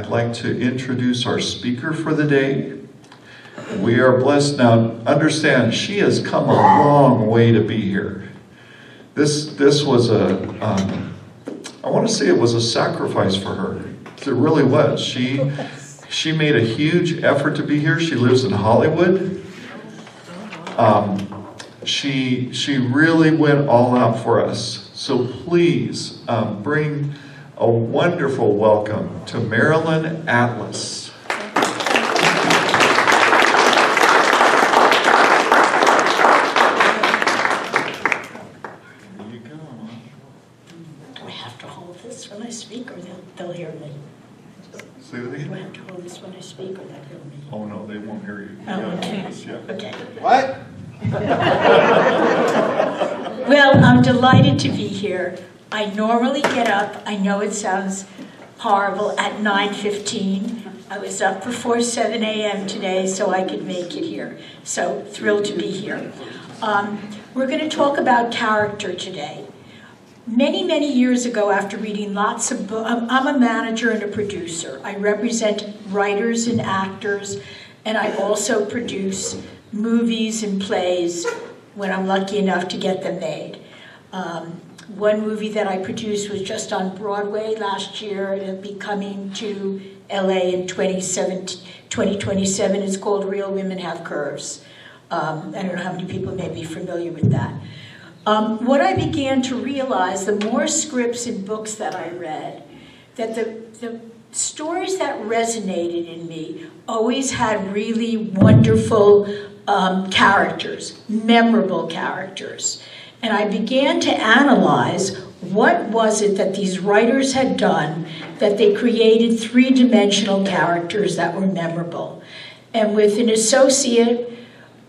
I'd like to introduce our speaker for the day. We are blessed now. Understand, she has come a long way to be here. This was I want to say it was a sacrifice for her. It really was. She made a huge effort to be here. She lives in Hollywood. She really went all out for us. So please bring a wonderful welcome to Marilyn Atlas. When I speak, or they'll hear me. Say that again? Do I have to hold this when I speak, or they'll hear me? Oh no, they won't hear you. Oh, okay. Yeah. Okay. What? Well, I'm delighted to be here. I normally get up, I know it sounds horrible, at 9:15. I was up before 7 a.m. today so I could make it here. So thrilled to be here. We're going to talk about character today. Many, many years ago, after reading lots of books, I'm a manager and a producer. I represent writers and actors, and I also produce movies and plays when I'm lucky enough to get them made. One movie that I produced was just on Broadway last year. It'll be coming to LA in 2027. It's called Real Women Have Curves. I don't know how many people may be familiar with that. What I began to realize, the more scripts and books that I read, that the stories that resonated in me always had really wonderful characters, memorable characters. And I began to analyze what was it that these writers had done that they created three-dimensional characters that were memorable. And with an associate,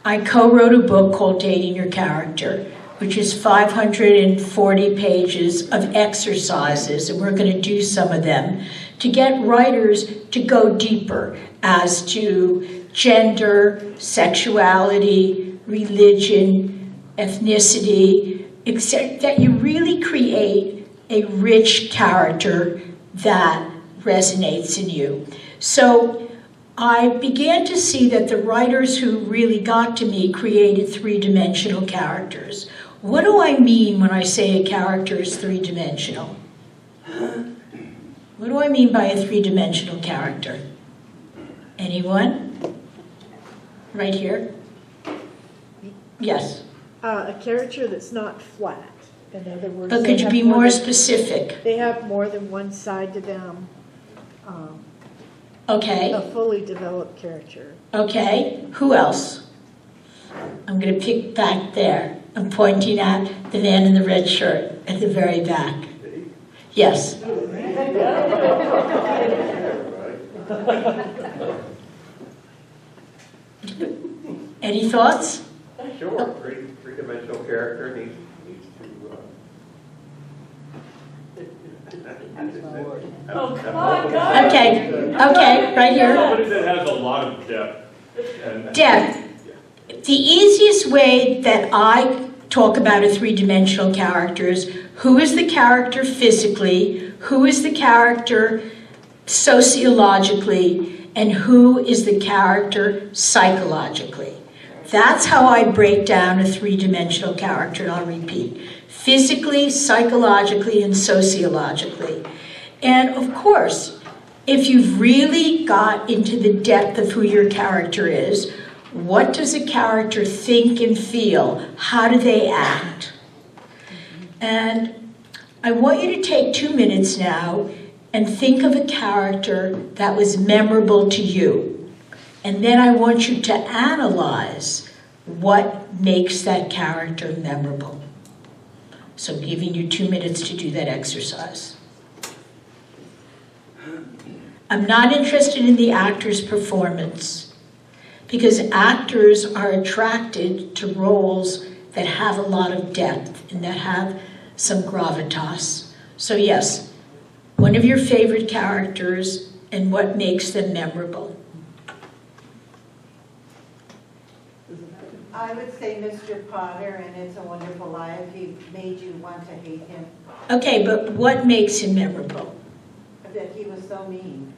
I co-wrote a book called Dating Your Character, which is 540 pages of exercises, and we're going to do some of them, to get writers to go deeper as to gender, sexuality, religion, ethnicity, except that you really create a rich character that resonates in you. So I began to see that the writers who really got to me created three-dimensional characters. What do I mean when I say a character is three-dimensional? What do I mean by a three-dimensional character? Anyone? Right here? Yes. A character that's not flat. In other words, But could you be more specific? They have more than one side to them. Okay. A fully developed character. Okay. Who else? I'm going to pick back there. I'm pointing at the man in the red shirt at the very back. Yes. Any thoughts? Sure. Three-dimensional character needs to. Oh, come on, guys! Okay, right here. Somebody that has a lot of depth. Depth. The easiest way that I talk about a three-dimensional character is who is the character physically, who is the character sociologically, and who is the character psychologically. That's how I break down a three-dimensional character, and I'll repeat. Physically, psychologically, and sociologically. And of course, if you've really got into the depth of who your character is, what does a character think and feel? How do they act? And I want you to take 2 minutes now and think of a character that was memorable to you. And then I want you to analyze what makes that character memorable. So I'm giving you 2 minutes to do that exercise. I'm not interested in the actor's performance, because actors are attracted to roles that have a lot of depth and that have some gravitas. So yes, one of your favorite characters and what makes them memorable. I would say Mr. Potter and It's a Wonderful Life. He made you want to hate him. Okay, but what makes him memorable? That he was so mean.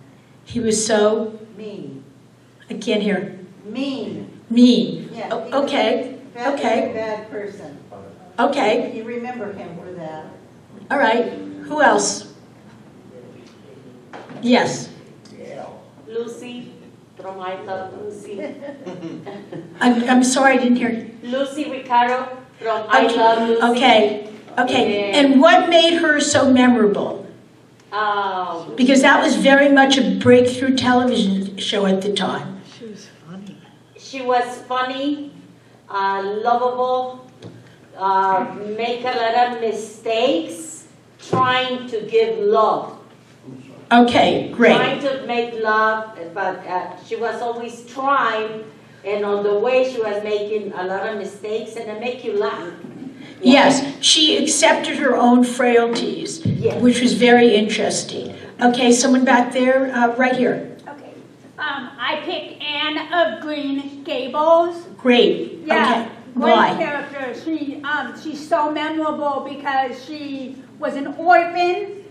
He was so, Mean. I can't hear, Mean. mean. Yeah. Oh, he was okay, a Very okay. bad person. okay, You remember him for that. all right. Who else? Yes. Lucy from I Love Lucy. I'm sorry, I didn't hear. Lucy Ricardo from I Love Lucy. Okay, okay. Yeah. And what made her so memorable? Because that was very much a breakthrough television show at the time. She was funny. She was funny, lovable, make a lot of mistakes, trying to give love. Okay, great. Trying to make love, but she was always trying, and on the way she was making a lot of mistakes, and it make you laugh. Yes, she accepted her own frailties, Yes. which was very interesting. Okay, someone back there, right here. Okay. I picked Anne of Green Gables. Great. Yeah. Okay. Great Why? character. She's so memorable because she was an orphan.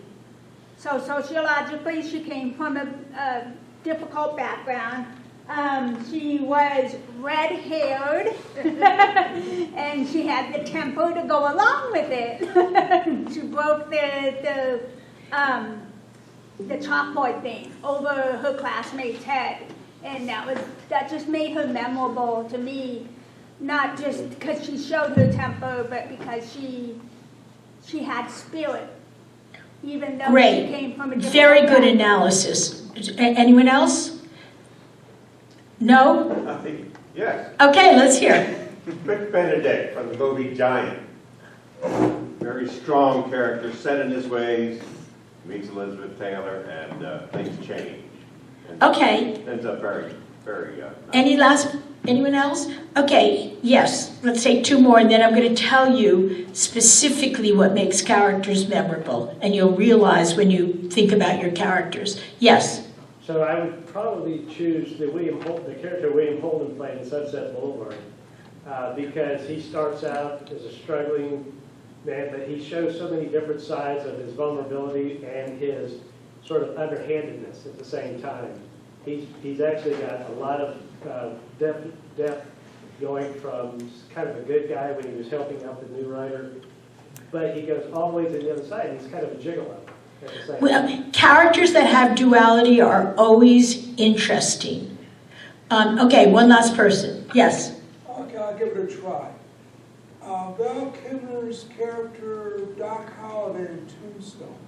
So sociologically, she came from a difficult background. She was red-haired, and she had the temper to go along with it. She broke the chalkboard thing over her classmate's head, and that just made her memorable to me. Not just because she showed her temper, but because she had spirit, even though Great. she came from a difficult Very good background. analysis. Anyone else? No? I think, yes. Okay, let's hear. Rick Benedict from the movie Giant. Very strong character, set in his ways, meets Elizabeth Taylor, and things change. And Okay. Ends up very, very Anyone else? Okay, yes. Let's say two more, and then I'm going to tell you specifically what makes characters memorable, and you'll realize when you think about your characters. Yes. So I would probably choose the character William Holden played in Sunset Boulevard, because he starts out as a struggling man, but he shows so many different sides of his vulnerability and his sort of underhandedness at the same time. He's actually got a lot of depth going from kind of a good guy when he was helping out the new writer, but he goes all the way to the other side, and he's kind of a gigolo at the same time. Well, characters that have duality are always interesting. Okay, one last person. Yes. Okay, I'll give it a try. Val Kilmer's character, Doc Holliday in Tombstone.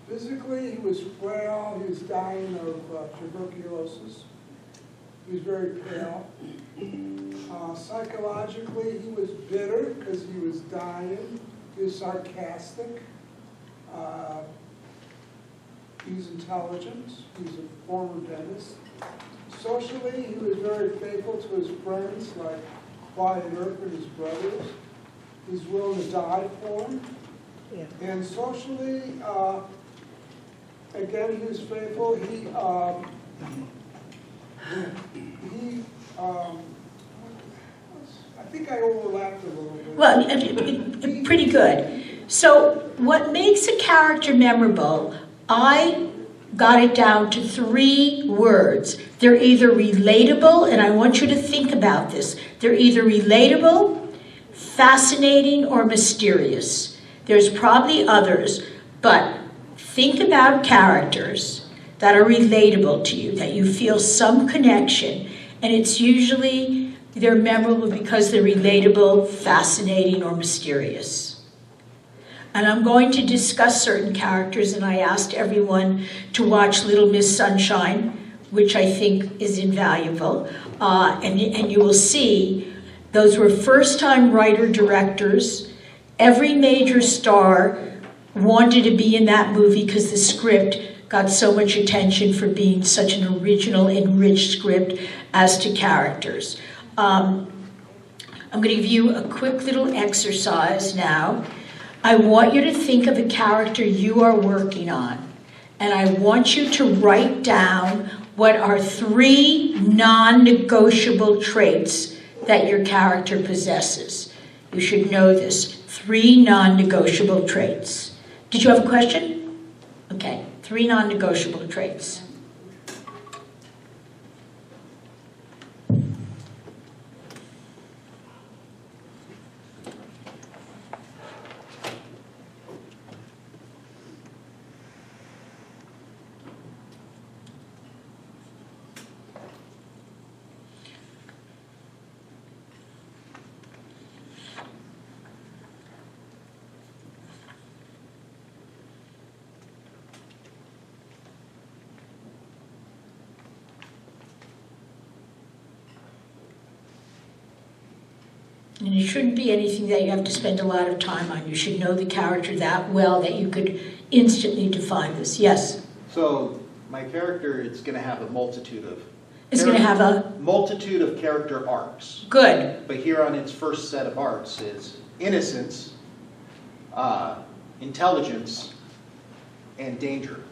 Physically, he was frail. He was dying of tuberculosis. He was very pale. Psychologically, he was bitter because he was dying. He was sarcastic. He's intelligent. He's a former dentist. Socially, he was very faithful to his friends, like Wyatt Earp and his brothers. He's willing to die for them. Yeah. And socially, again, he was faithful. I think I overlapped a little bit. Well, pretty good. So what makes a character memorable, I got it down to 3 words. They're either relatable, and I want you to think about this. They're either relatable, fascinating, or mysterious. There's probably others, but think about characters that are relatable to you, that you feel some connection, and it's usually they're memorable because they're relatable, fascinating, or mysterious. And I'm going to discuss certain characters, and I asked everyone to watch Little Miss Sunshine, which I think is invaluable. And you will see those were first-time writer-directors. Every major star wanted to be in that movie because the script got so much attention for being such an original and rich script as to characters. I'm going to give you a quick little exercise now. I want you to think of a character you are working on, and I want you to write down what are 3 non-negotiable traits that your character possesses. You should know this. 3 non-negotiable traits. Did you have a question? Okay, 3 non-negotiable traits. And it shouldn't be anything that you have to spend a lot of time on. You should know the character that well that you could instantly define this. Yes? So my character is going to have a multitude of... It's going to have a... multitude of character arcs. Good. But here on its first set of arcs is innocence, intelligence, and danger.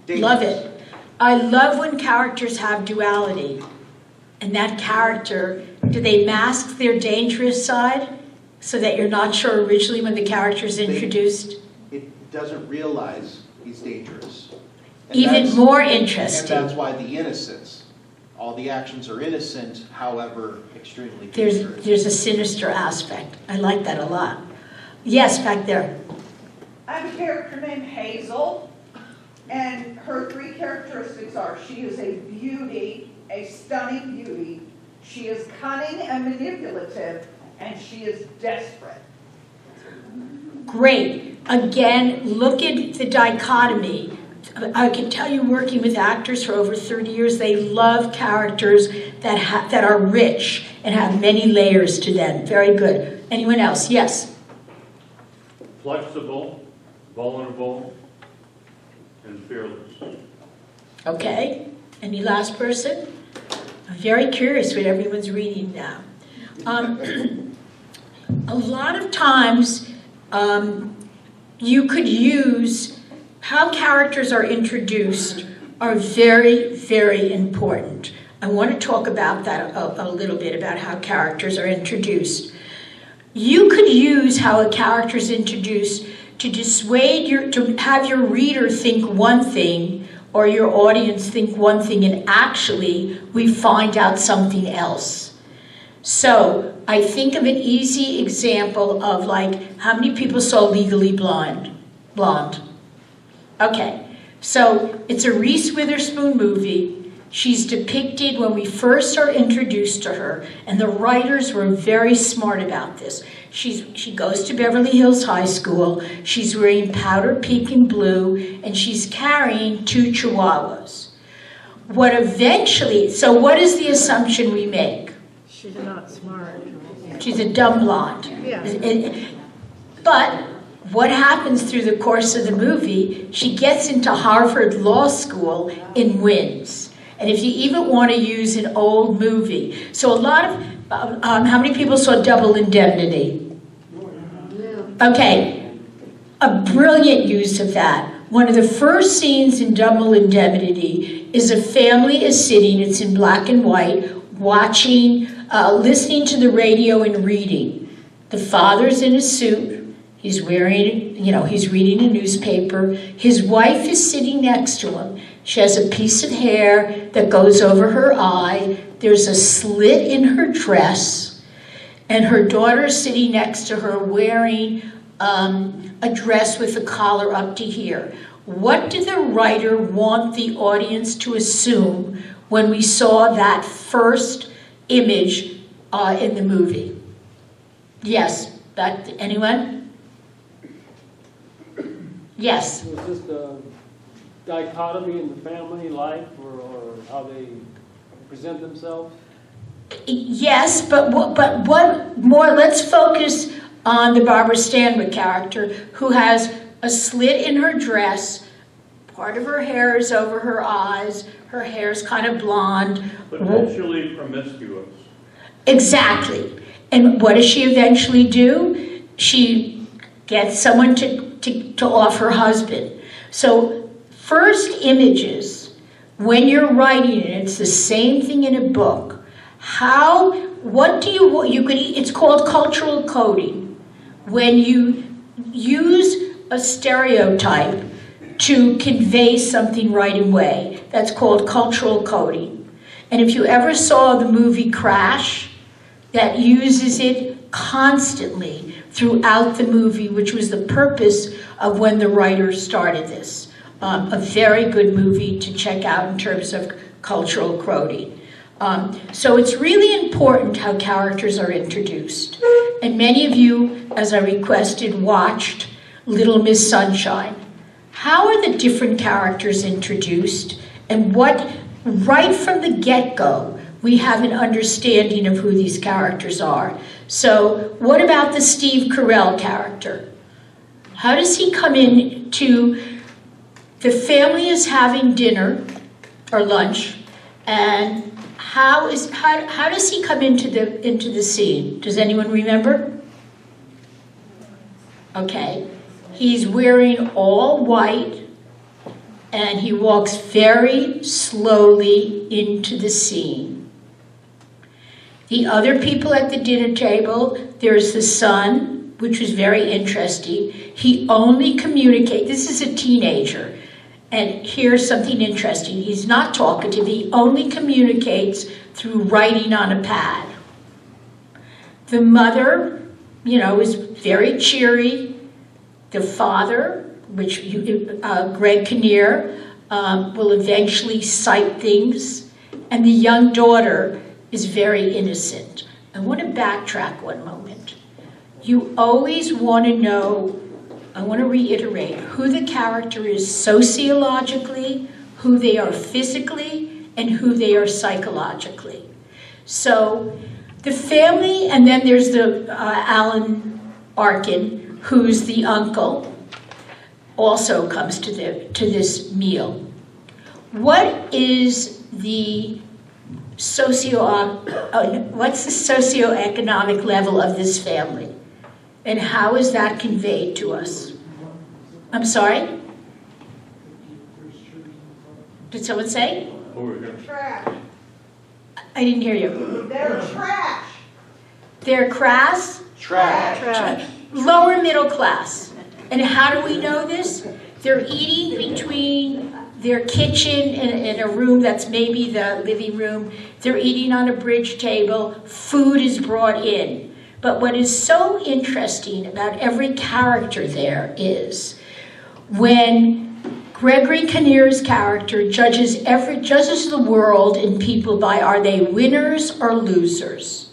Love it. I love when characters have duality. And that character, do they mask their dangerous side so that you're not sure originally when the character is introduced? It doesn't realize he's dangerous. And Even more interesting. And that's why the innocence. All the actions are innocent, however extremely dangerous. There's a sinister aspect. I like that a lot. Yes, back there. I have a character named Hazel, and her 3 characteristics are: she is a beauty, a stunning beauty, she is cunning and manipulative, and she is desperate. Great. Again, look at the dichotomy. I can tell you, working with actors for over 30 years, they love characters that are rich and have many layers to them. Very good. Anyone else? Yes? Flexible, vulnerable, and fearless. Okay. Any last person? I'm very curious what everyone's reading now. A lot of times, you could use how characters are introduced are very, very important. I want to talk about that a little bit, about how characters are introduced. You could use how a character is introduced to to have your reader think one thing or your audience think one thing, and actually we find out something else. So I think of an easy example of, like, how many people saw Legally Blonde? Okay, so it's a Reese Witherspoon movie. She's depicted when we first are introduced to her, and the writers were very smart about this. She goes to Beverly Hills High School, she's wearing powder pink and blue, and she's carrying 2 chihuahuas. What is the assumption we make? She's not smart. She's a dumb blonde. Yeah. But what happens through the course of the movie, she gets into Harvard Law School and wins. And if you even want to use an old movie. So a lot of, how many people saw Double Indemnity? Okay, a brilliant use of that. One of the first scenes in Double Indemnity is a family is sitting, it's in black and white, watching, listening to the radio and reading. The father's in a suit, he's wearing, he's reading a newspaper. His wife is sitting next to him. She has a piece of hair that goes over her eye. There's a slit in her dress. And her daughter's sitting next to her wearing a dress with a collar up to here. What did the writer want the audience to assume when we saw that first image in the movie? Yes, anyone? Yes. Was this the dichotomy in the family life, or how they present themselves? Yes, but what more? Let's focus on the Barbara Stanwyck character, who has a slit in her dress. Part of her hair is over her eyes. Her hair's kind of blonde. Potentially promiscuous. Exactly. And what does she eventually do? She gets someone to off her husband. So first images, when you're writing it, it's the same thing in a book. It's called cultural coding. When you use a stereotype to convey something right away. That's called cultural coding. And if you ever saw the movie Crash, that uses it constantly throughout the movie, which was the purpose of when the writer started this. A very good movie to check out in terms of cultural coding. So it's really important how characters are introduced. And many of you, as I requested, watched Little Miss Sunshine. How are the different characters introduced? And what, right from the get-go, we have an understanding of who these characters are. So what about the Steve Carell character? How does he come in to, the family is having dinner or lunch, and how does he come into the scene? Does anyone remember? Okay. He's wearing all white, and he walks very slowly into the scene. The other people at the dinner table, there's the son, which was very interesting. He only communicates, this is a teenager, and here's something interesting. He's not talkative, he only communicates through writing on a pad. The mother, is very cheery. The father, which Greg Kinnear, will eventually cite things, and the young daughter is very innocent. I want to backtrack one moment. You always want to know, I want to reiterate, who the character is sociologically, who they are physically, and who they are psychologically. So the family, and then there's the Alan Arkin, who's the uncle, also comes to this meal. What is the socioeconomic level of this family? And how is that conveyed to us? I'm sorry? Did someone say? Trash. I didn't hear you. They're trash. They're crass? Trash. Lower middle class. And how do we know this? They're eating between their kitchen and a room that's maybe the living room. They're eating on a bridge table. Food is brought in. But what is so interesting about every character there is when Gregory Kinnear's character judges the world and people by are they winners or losers?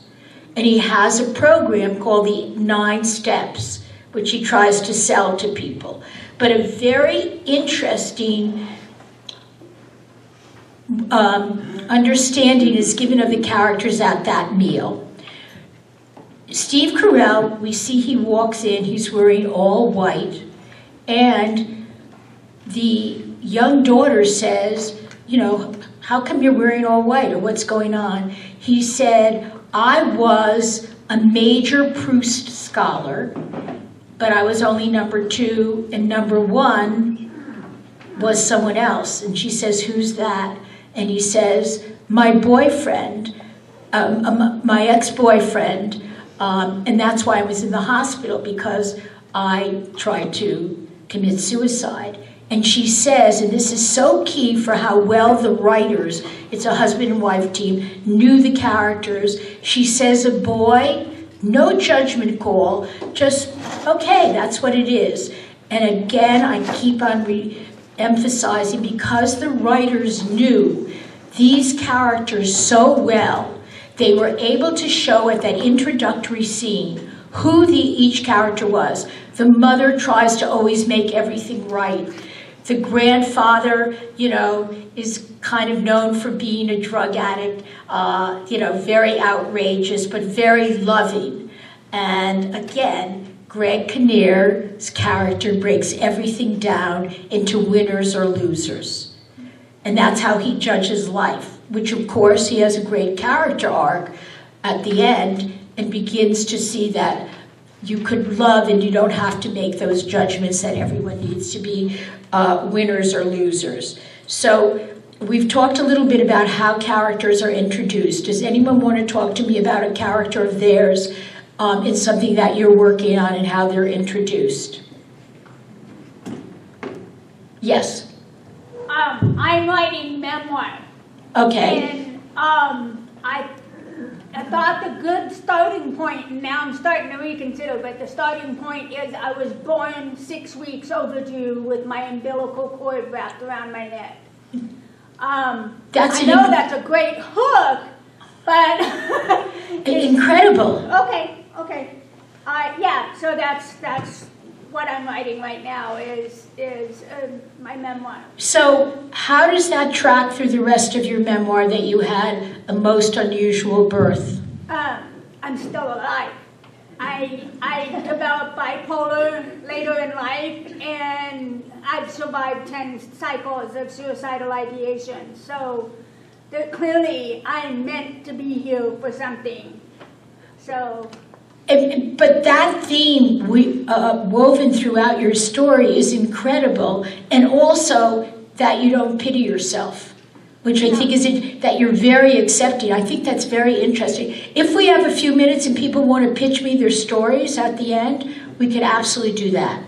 And he has a program called the 9 Steps, which he tries to sell to people. But a very interesting understanding is given of the characters at that meal. Steve Carell, we see he walks in, he's wearing all white, and the young daughter says, how come you're wearing all white, or what's going on? He said, I was a major Proust scholar, but I was only number 2, and number 1 was someone else. And she says, who's that? And he says, my boyfriend, my ex-boyfriend, and that's why I was in the hospital, because I tried to commit suicide. And she says, and this is so key for how well the writers, it's a husband and wife team, knew the characters. She says, a boy, no judgment call, just, okay, that's what it is. And again, I keep on emphasizing, because the writers knew these characters so well, they were able to show at that introductory scene who each character was. The mother tries to always make everything right. The grandfather, is kind of known for being a drug addict, very outrageous, but very loving. And again, Greg Kinnear's character breaks everything down into winners or losers. And that's how he judges life, which of course he has a great character arc at the end and begins to see that you could love and you don't have to make those judgments that everyone needs to be winners or losers. So we've talked a little bit about how characters are introduced. Does anyone want to talk to me about a character of theirs in something that you're working on and how they're introduced? Yes. I'm writing memoir. Okay. And I thought the good starting point, and now I'm starting to reconsider, but the starting point is I was born 6 weeks overdue with my umbilical cord wrapped around my neck. I know that's a great hook, but incredible. Okay. Yeah, so that's what I'm writing right now is my memoir. So how does that track through the rest of your memoir that you had a most unusual birth? I'm still alive. I developed bipolar later in life, and I've survived 10 cycles of suicidal ideation. So clearly I'm meant to be here for something. So. But that theme woven throughout your story is incredible, and also that you don't pity yourself, which I think is that you're very accepting. I think that's very interesting. If we have a few minutes and people want to pitch me their stories at the end, we could absolutely do that.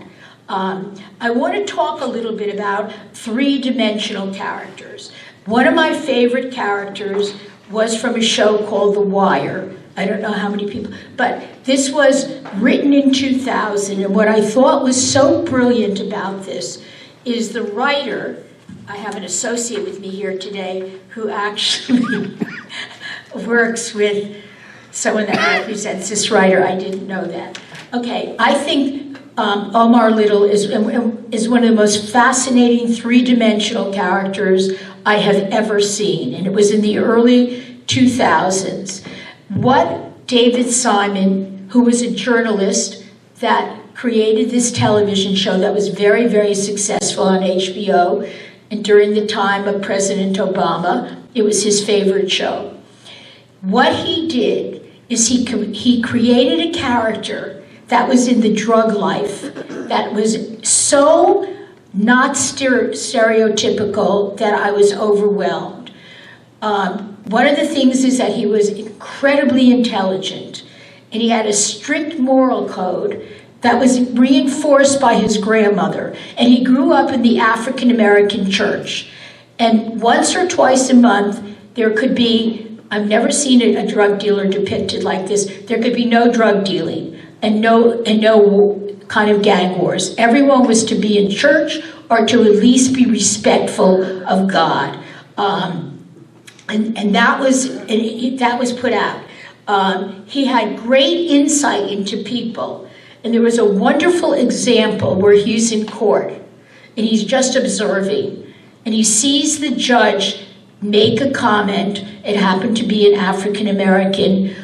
I want to talk a little bit about three-dimensional characters. One of my favorite characters was from a show called The Wire. I don't know how many people, but this was written in 2000, and what I thought was so brilliant about this is the writer, I have an associate with me here today who actually works with someone that represents this writer. I didn't know that. Okay, I think Omar Little is one of the most fascinating three-dimensional characters I have ever seen, and it was in the early 2000s. What David Simon, who was a journalist that created this television show that was very, very successful on HBO, and during the time of President Obama, it was his favorite show. What he did is he created a character that was in the drug life, that was so not stereotypical that I was overwhelmed. One of the things is that he was incredibly intelligent, and he had a strict moral code that was reinforced by his grandmother. And he grew up in the African American church. And once or twice a month, there could be, I've never seen a drug dealer depicted like this, there could be no drug dealing and no kind of gang wars. Everyone was to be in church or to at least be respectful of God. And that was put out. He had great insight into people. And there was a wonderful example where he's in court and he's just observing. And he sees the judge make a comment. It happened to be an African-American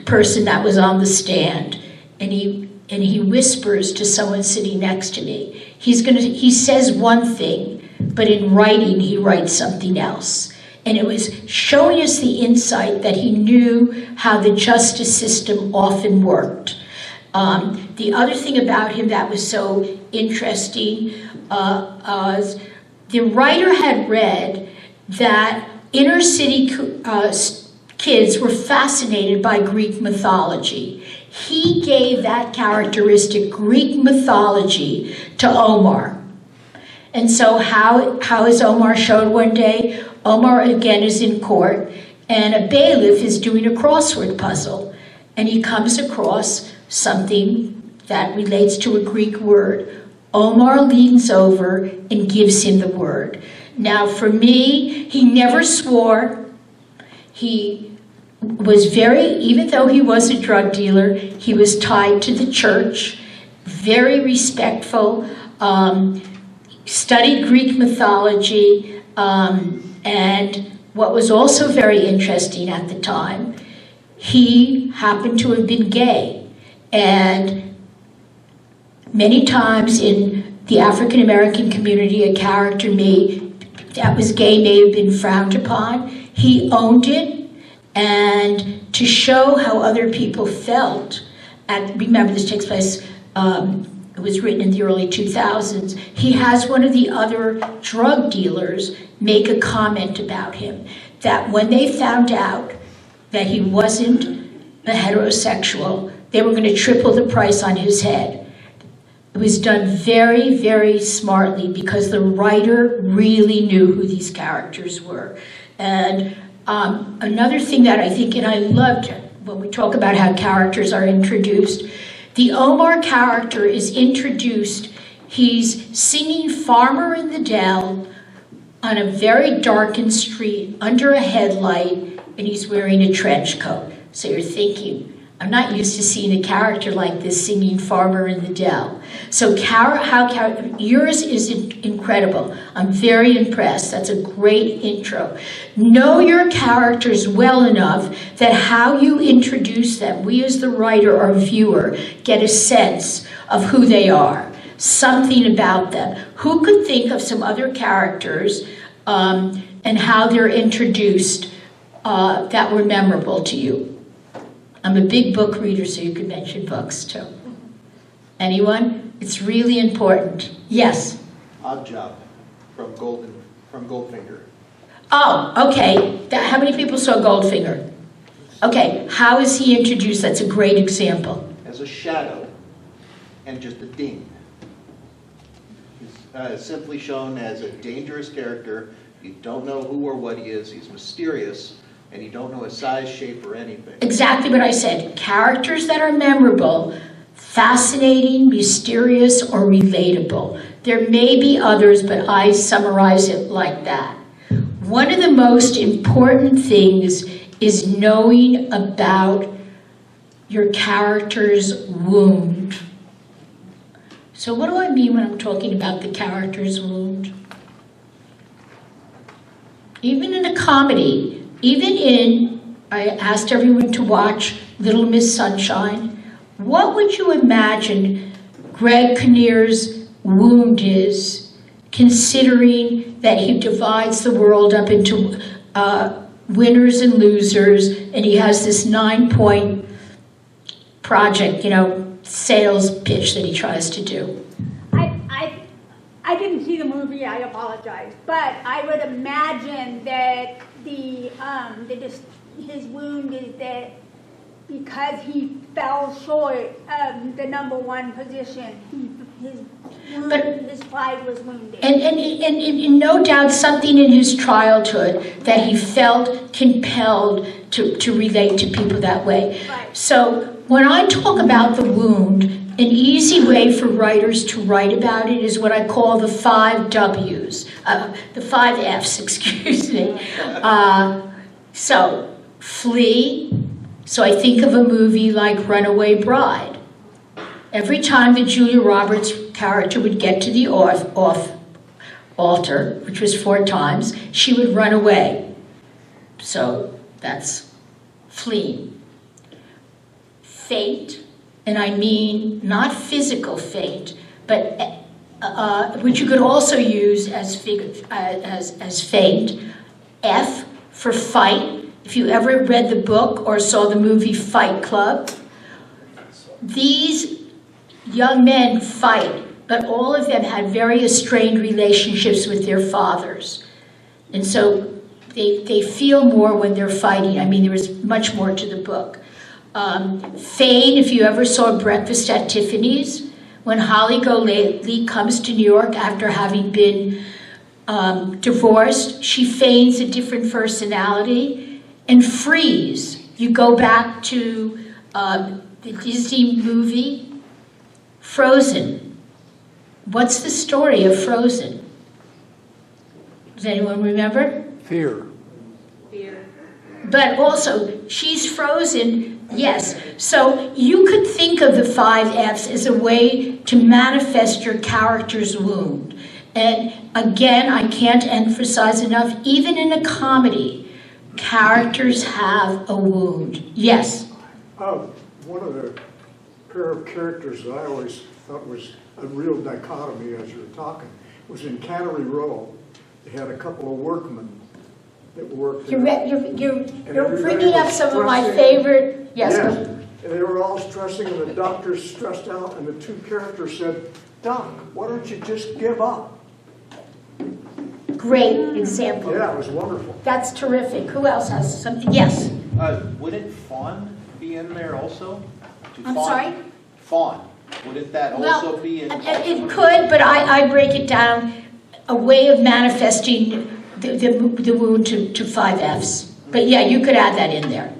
person that was on the stand. And he whispers to someone sitting next to me. He says one thing, but in writing, he writes something else. And it was showing us the insight that he knew how the justice system often worked. The other thing about him that was so interesting was the writer had read that inner city kids were fascinated by Greek mythology. He gave that characteristic Greek mythology to Omar. And so how is Omar shown one day? Omar again is in court, and a bailiff is doing a crossword puzzle, and he comes across something that relates to a Greek word. Omar leans over and gives him the word. Now for me, he never swore. He was even though he was a drug dealer, he was tied to the church, very respectful, studied Greek mythology, and what was also very interesting at the time, he happened to have been gay. And many times in the African American community, a character that was gay may have been frowned upon. He owned it, and to show how other people felt, remember this takes place, it was written in the early 2000s, he has one of the other drug dealers make a comment about him, that when they found out that he wasn't a heterosexual, they were going to triple the price on his head. It was done very, very smartly because the writer really knew who these characters were. And another thing that I think, and I loved when we talk about how characters are introduced, the Omar character is introduced, he's singing Farmer in the Dell on a very darkened street under a headlight, and he's wearing a trench coat. So you're thinking, I'm not used to seeing a character like this singing Farmer in the Dell. So yours is incredible. I'm very impressed. That's a great intro. Know your characters well enough that how you introduce them, we as the writer or viewer get a sense of who they are, something about them. Who could think of some other characters and how they're introduced that were memorable to you? I'm a big book reader, so you can mention books too. Anyone? It's really important. Yes? Odd Job from Goldfinger. Oh, okay. How many people saw Goldfinger? Okay, how is he introduced? That's a great example. As a shadow and just a ding. He's simply shown as a dangerous character. You don't know who or what he is. He's mysterious, and you don't know his size, shape, or anything. Exactly what I said. Characters that are memorable, fascinating, mysterious, or relatable. There may be others, but I summarize it like that. One of the most important things is knowing about your character's wound. So what do I mean when I'm talking about the character's wound? Even in a comedy, I asked everyone to watch Little Miss Sunshine. What would you imagine Greg Kinnear's wound is, considering that he divides the world up into winners and losers, and he has this 9-point project, sales pitch that he tries to do? I didn't see the movie, I apologize, but I would imagine that his wound is that because he fell short of the #1 position, his pride was wounded. And no doubt something in his childhood that he felt compelled to relate to people that way. Right. So when I talk about the wound, an easy way for writers to write about it is what I call the 5 W's, the 5 F's, excuse me. So flee. So I think of a movie like Runaway Bride. Every time that Julia Roberts' character would get to the altar, which was 4 times, she would run away. So that's fleeing. Faint, and I mean not physical faint, but which you could also use as faint. F for fight. If you ever read the book or saw the movie Fight Club, these young men fight, but all of them had very strained relationships with their fathers. And so they feel more when they're fighting. I mean, there is much more to the book. Feign, if you ever saw Breakfast at Tiffany's, when Holly Golightly comes to New York after having been divorced, she feigns a different personality. And freeze, you go back to the Disney movie, Frozen. What's the story of Frozen? Does anyone remember? Fear. But also, she's frozen, yes. So you could think of the 5 F's as a way to manifest your character's wound. And again, I can't emphasize enough, even in a comedy, characters have a wound. Yes? One of the pair of characters that I always thought was a real dichotomy as you were talking was in Cannery Row. They had a couple of workmen that worked there. You're bringing up some of my favorite... Yes. And they were all stressing, and the doctor's stressed out, and the 2 characters said, "Doc, why don't you just give up?" Great example. Yeah, it was wonderful. That's terrific. Who else has something? Yes? Wouldn't Fawn be in there also? I'm sorry? Fawn. Wouldn't that Well, also be in? it could, but I break it down, a way of manifesting the wound to 5 Fs. But yeah, you could add that in there.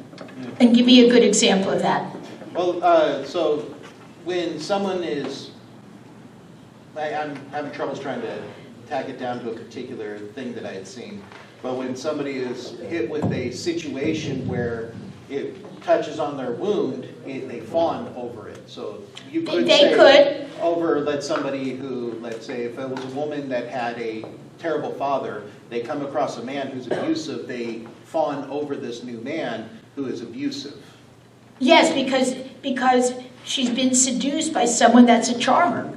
And give me a good example of that. Well, so when someone is, I'm having troubles trying to tack it down to a particular thing that I had seen, but when somebody is hit with a situation where it touches on their wound, they fawn over it. So you could They say could. over, somebody who, let's say, if it was a woman that had a terrible father, they come across a man who's abusive, they fawn over this new man who is abusive. Yes, because she's been seduced by someone that's a charmer.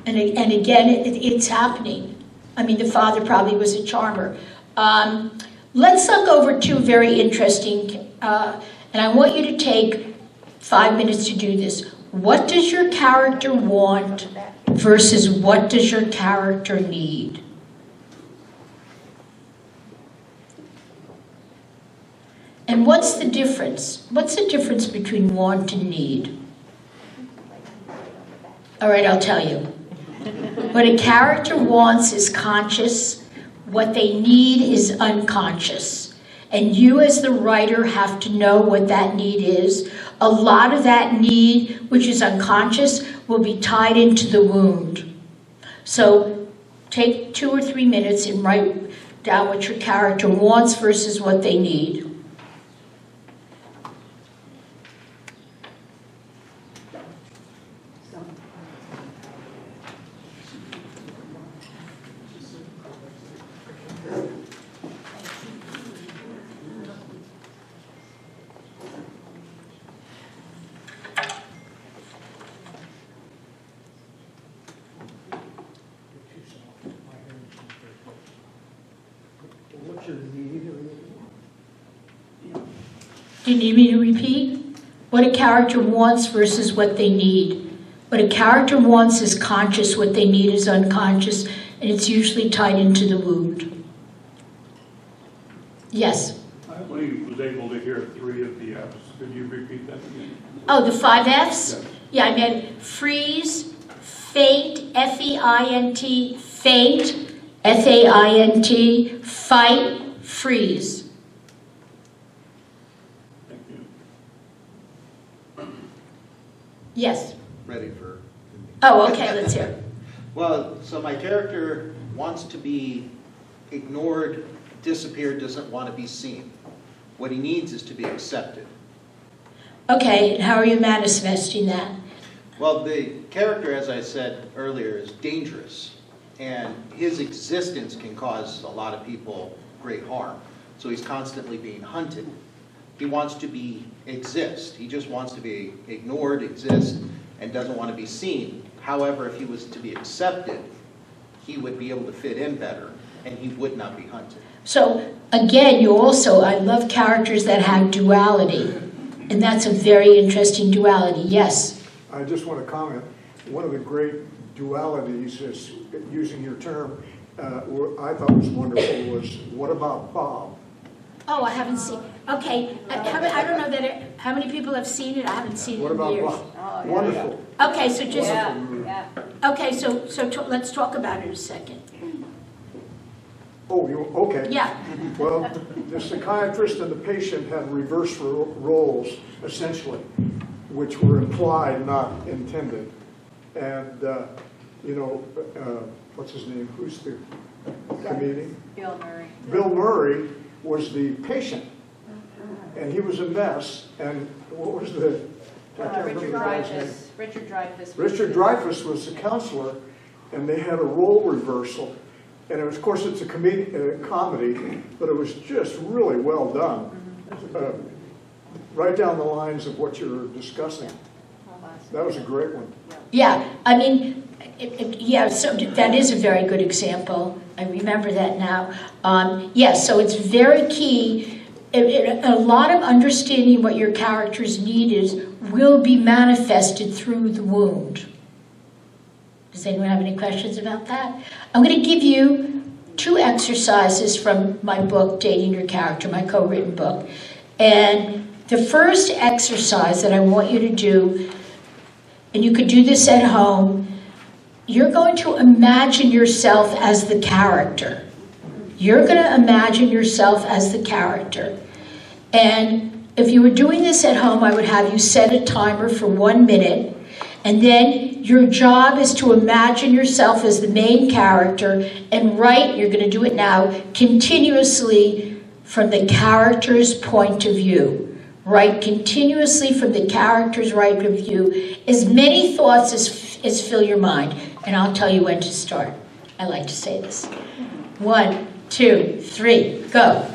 And again, it's happening. I mean, the father probably was a charmer. Let's look over 2 very interesting, and I want you to take 5 minutes to do this. What does your character want versus what does your character need? And what's the difference? What's the difference between want and need? All right, I'll tell you. What a character wants is conscious. What they need is unconscious. And you as the writer have to know what that need is. A lot of that need, which is unconscious, will be tied into the wound. So take 2 or 3 minutes and write down what your character wants versus what they need. Do you need me to repeat? What a character wants versus what they need. What a character wants is conscious, what they need is unconscious, and it's usually tied into the wound. Yes? I only was able to hear 3 of the Fs. Could you repeat that again? Oh, the 5 Fs? Yes. Yeah, I meant freeze, faint, F-E-I-N-T, faint, F-A-I-N-T, fight, freeze. Thank you. Yes. Ready for? Oh, okay, let's hear it. Well, so my character wants to be ignored, disappeared, doesn't want to be seen. What he needs is to be accepted. Okay, and how are you manifesting that? Well, the character, as I said earlier, is dangerous, and his existence can cause a lot of people great harm. So he's constantly being hunted. He wants to exist. He just wants to be ignored, exist, and doesn't want to be seen. However, if he was to be accepted, he would be able to fit in better, and he would not be hunted. So, again, I love characters that have duality, and that's a very interesting duality, yes? I just want to comment. One of the great dualities is, using your term, I thought was wonderful was, what about Bob? Oh, I haven't seen, okay, I don't know how many people have seen it, I haven't seen What it in about years. Bob? Wonderful. Okay, so just, Yeah. okay, so let's talk about it a second. Oh, okay. Yeah, Well, the psychiatrist and the patient had reverse roles, essentially, which were implied, not intended. And, what's his name? Who's the comedian? Bill Murray. Bill Murray was the patient, and he was a mess. And what was the... I can't remember Richard the guy's name. Dreyfuss. Richard Dreyfuss. Richard Dreyfuss was the counselor, and they had a role reversal. And it was, of course, it's a comedy, but it was just really well done. Right down the lines of what you're discussing. That was a great one. yeah, I mean, so that is a very good example. I remember that now. Yes, so it's very key. A lot of understanding what your character's need is will be manifested through the wound. Does anyone have any questions about that? I'm going to give you 2 exercises from my book, Dating Your Character, my co-written book. And the first exercise that I want you to do and you could do this at home, you're going to imagine yourself as the character. You're going to imagine yourself as the character. And if you were doing this at home, I would have you set a timer for 1 minute, and then your job is to imagine yourself as the main character and write, you're going to do it now, continuously from the character's point of view. Write continuously from the character's point of view, as many thoughts as fill your mind. And I'll tell you when to start. I like to say this. 1, 2, 3, go.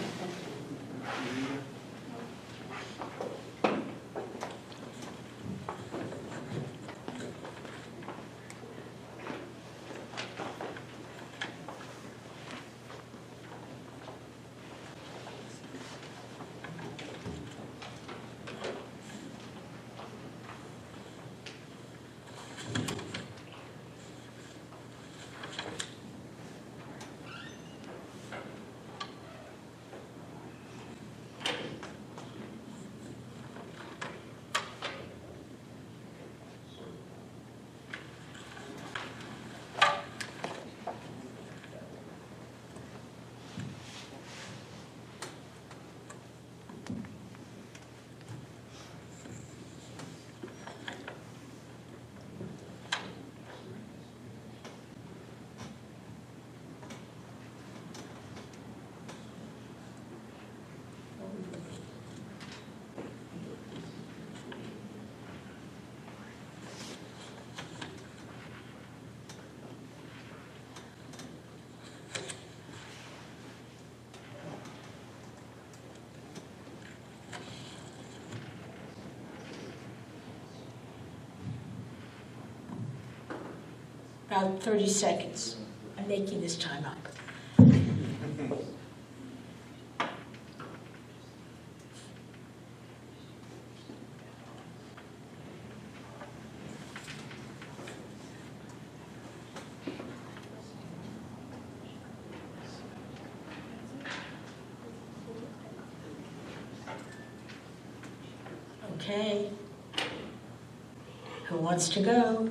About 30 seconds. I'm making this time up. Okay. Who wants to go?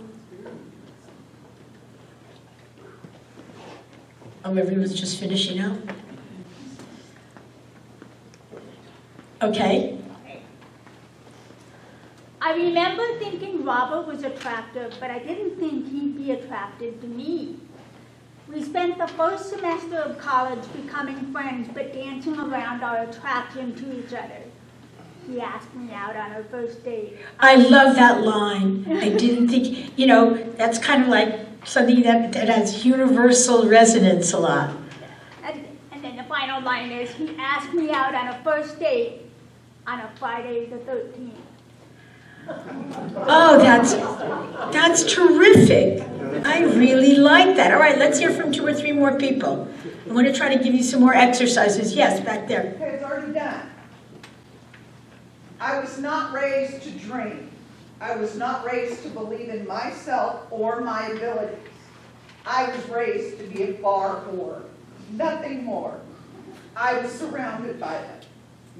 Oh, everyone's just finishing up? Okay. I remember thinking Robert was attractive, but I didn't think he'd be attracted to me. We spent the first semester of college becoming friends, but dancing around our attraction to each other. He asked me out on our first date. I love that line. I didn't think, you know, that's kind of like something that has universal resonance a lot. And then the final line is, he asked me out on a first date on a Friday the 13th. Oh, that's terrific. I really like that. All right, let's hear from 2 or 3 more people. I'm going to try to give you some more exercises. Yes, back there. Okay, it's already done. I was not raised to dream. I was not raised to believe in myself or my abilities. I was raised to be a bar whore, nothing more. I was surrounded by them.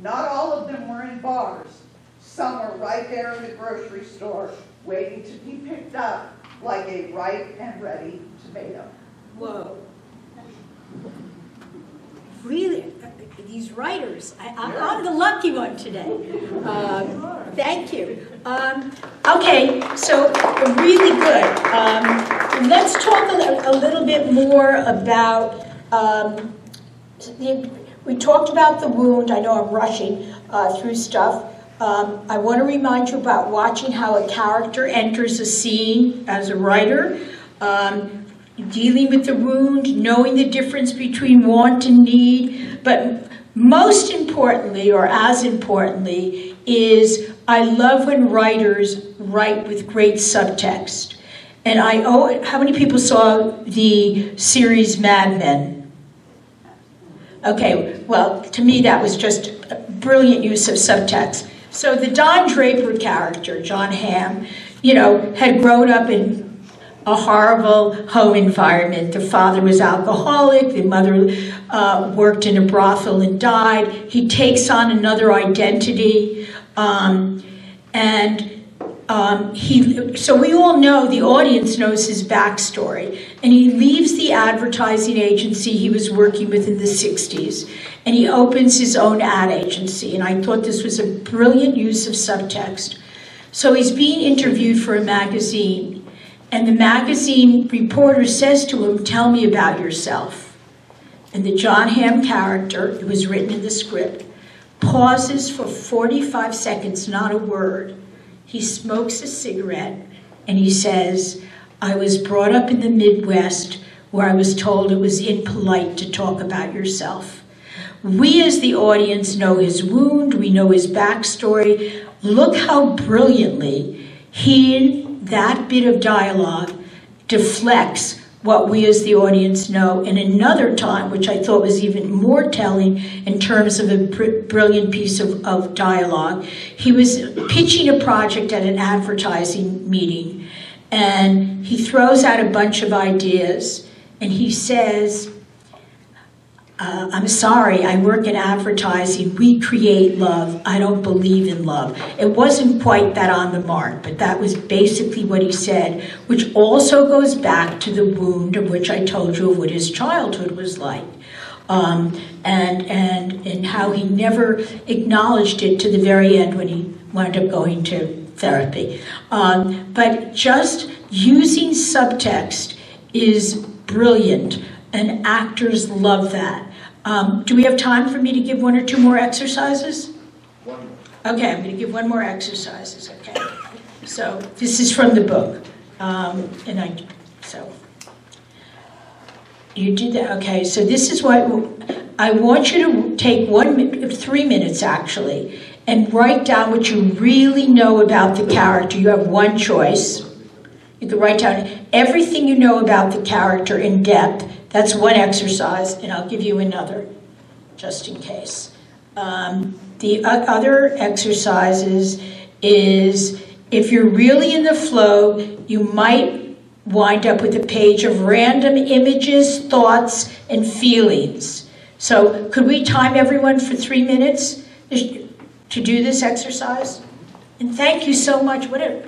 Not all of them were in bars. Some were right there in the grocery store, waiting to be picked up like a ripe and ready tomato. Whoa. Really? These writers, I'm the lucky one today. Thank you. Okay, so really good. Let's talk a little bit more about, we talked about the wound. I know I'm rushing through stuff. I want to remind you about watching how a character enters a scene as a writer, dealing with the wound, knowing the difference between want and need, but most importantly, or as importantly, is I love when writers write with great subtext. And how many people saw the series Mad Men? Okay, well, to me that was just a brilliant use of subtext. So the Don Draper character, John Hamm, you know, had grown up in a horrible home environment. The father was alcoholic, the mother worked in a brothel and died. He takes on another identity, and so we all know, the audience knows his backstory, and he leaves the advertising agency he was working with in the 60s, and he opens his own ad agency, and I thought this was a brilliant use of subtext. So he's being interviewed for a magazine, and the magazine reporter says to him, "Tell me about yourself." And the John Hamm character, it was written in the script, pauses for 45 seconds, not a word. He smokes a cigarette, and he says, "I was brought up in the Midwest where I was told it was impolite to talk about yourself." We as the audience know his wound, we know his backstory. Look how brilliantly he, in that bit of dialogue, deflects what we as the audience know. And another time, which I thought was even more telling in terms of a brilliant piece of dialogue, he was pitching a project at an advertising meeting, and he throws out a bunch of ideas, and he says, "I'm sorry, I work in advertising. We create love. I don't believe in love." It wasn't quite that on the mark, but that was basically what he said, which also goes back to the wound of which I told you of what his childhood was like. And how he never acknowledged it to the very end when he wound up going to therapy. But just using subtext is brilliant, and actors love that. Do we have time for me to give one or two more exercises? One more. Okay, I'm going to give one more exercises, okay? So this is from the book. So you did that, okay, so this is what, I want you to take 3 minutes actually, and write down what you really know about the character. You have one choice. You can write down everything you know about the character in depth. That's one exercise, and I'll give you another, just in case. The other exercises is, if you're really in the flow, you might wind up with a page of random images, thoughts, and feelings. So could we time everyone for 3 minutes to do this exercise? And thank you so much. What a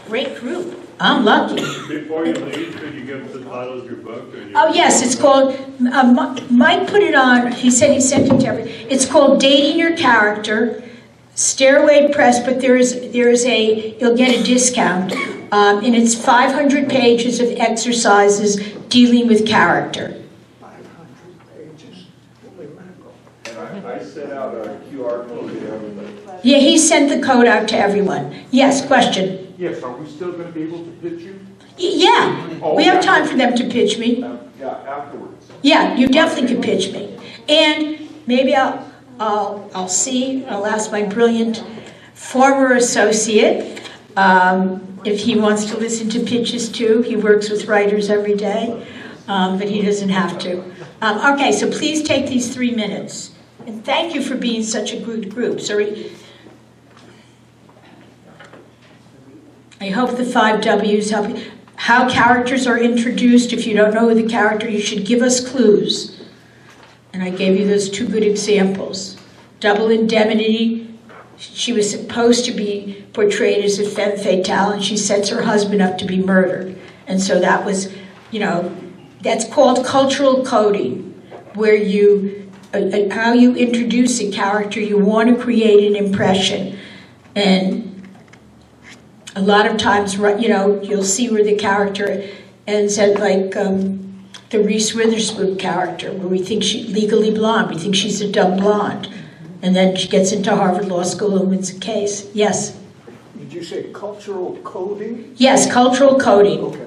great group. I'm lucky. Before you leave, could you give us the title of your book? Oh yes, it's called, Mike put it on, he said he sent it to everyone. It's called Dating Your Character, Stairway Press, but there's you'll get a discount. And it's 500 pages of exercises dealing with character. 500 pages, holy mackerel. And I sent out a QR code to everybody. Yeah, he sent the code out to everyone. Yes, question? Yes, are we still going to be able to pitch you? Yeah, we have time for them to pitch me. Yeah, afterwards. Yeah, you definitely can pitch me. And maybe I'll ask my brilliant former associate if he wants to listen to pitches too. He works with writers every day, but he doesn't have to. Okay, so please take these 3 minutes. And thank you for being such a good group. I hope the 5 W's help you. How characters are introduced. If you don't know the character, you should give us clues. And I gave you those 2 good examples. Double indemnity. She was supposed to be portrayed as a femme fatale, and she sets her husband up to be murdered. And so that was, that's called cultural coding, where how you introduce a character, you want to create an impression. And a lot of times, you'll see where the character ends at, like the Reese Witherspoon character, where we think she's Legally Blonde, we think she's a dumb blonde. And then she gets into Harvard Law School and wins a case. Yes? Did you say cultural coding? Yes, cultural coding. Okay.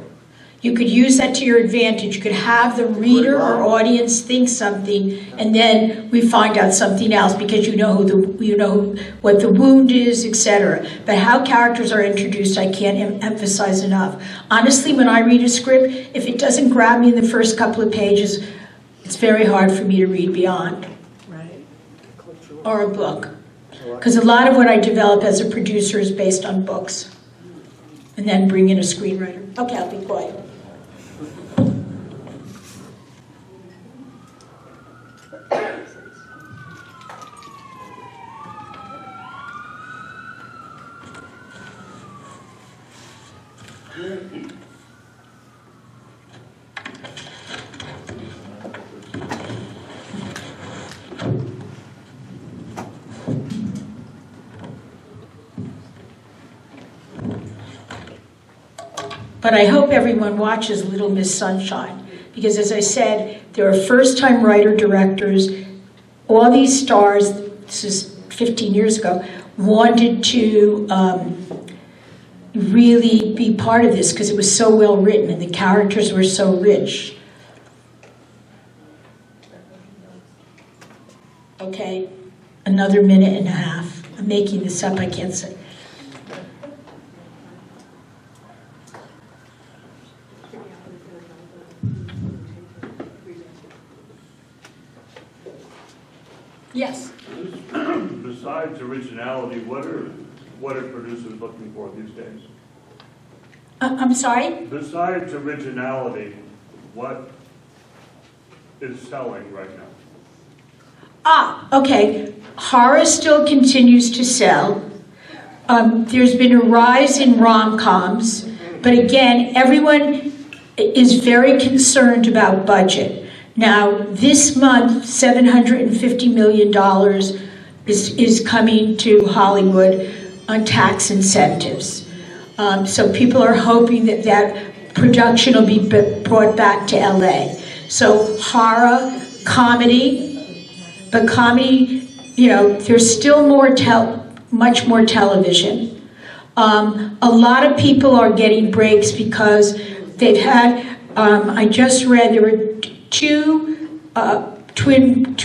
You could use that to your advantage. You could have the reader or audience think something, and then we find out something else because you know what the wound is, etc. But how characters are introduced, I can't emphasize enough. Honestly, when I read a script, if it doesn't grab me in the first couple of pages, it's very hard for me to read beyond. Right. Or a book. Because a lot of what I develop as a producer is based on books. And then bring in a screenwriter. Okay, I'll be quiet. But I hope everyone watches Little Miss Sunshine, because as I said, there are first-time writer-directors. All these stars, this is 15 years ago, wanted to really be part of this because it was so well written and the characters were so rich. Okay, another minute and a half. I'm making this up, I can't say. Yes. Besides originality, what are producers looking for these days? I'm sorry? Besides originality, what is selling right now? Okay. Horror still continues to sell. There's been a rise in rom-coms, but again, everyone is very concerned about budget. Now, this month, $750 million is coming to Hollywood on tax incentives. So people are hoping that that production will be brought back to LA. So horror, comedy, but comedy, you know, there's still much more television. A lot of people are getting breaks because they've had, I just read there were two twin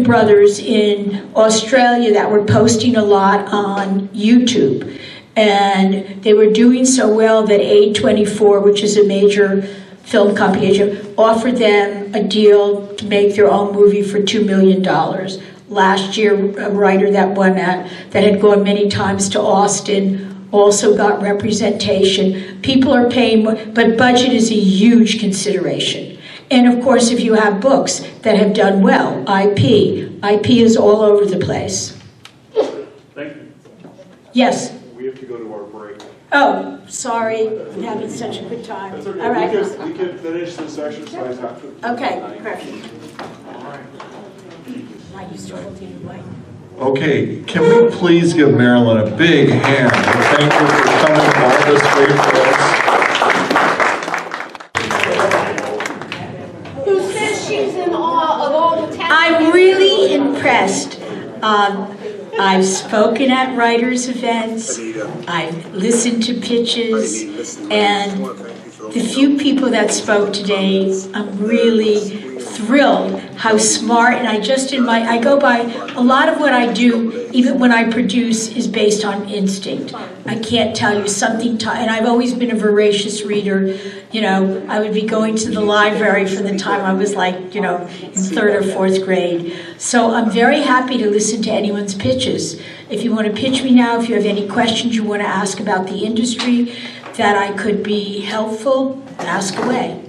brothers in Australia that were posting a lot on YouTube, and they were doing so well that A24, which is a major film company, offered them a deal to make their own movie for $2 million. Last year, a writer that won that had gone many times to Austin also got representation. People are paying more, but budget is a huge consideration. And of course, if you have books that have done well, IP is all over the place. Thank you. Yes? We have to go to our break. Oh, sorry, I'm having such a good time. That's okay. All right. We can finish this exercise after. Okay, perfect. Why you start with you, Mike? Okay, can we please give Marilyn a big hand and thank her for coming all this way for us? Who says she's in awe of all the talent? I'm really impressed. I've spoken at writers' events, I've listened to pitches, and the few people that spoke today, I'm really thrilled how smart, and I go by, a lot of what I do, even when I produce, is based on instinct. I can't tell you something, and I've always been a voracious reader. You know, I would be going to the library from the time I was like, you know, in 3rd or 4th grade. So I'm very happy to listen to anyone's pitches. If you want to pitch me now, if you have any questions you want to ask about the industry, that I could be helpful, ask away.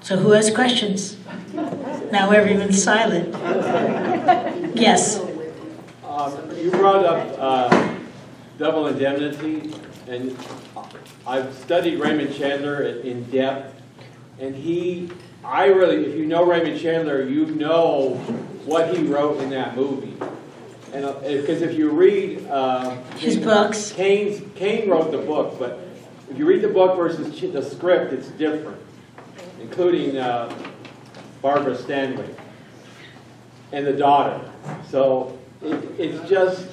So who has questions? Now everyone's silent. Yes? You brought up double indemnity, and I've studied Raymond Chandler in depth, and if you know Raymond Chandler, you know what he wrote in that movie. And because if you read his books, Kane wrote the book, but if you read the book versus the script, it's different, including Barbara Stanwyck and the daughter. So it's just,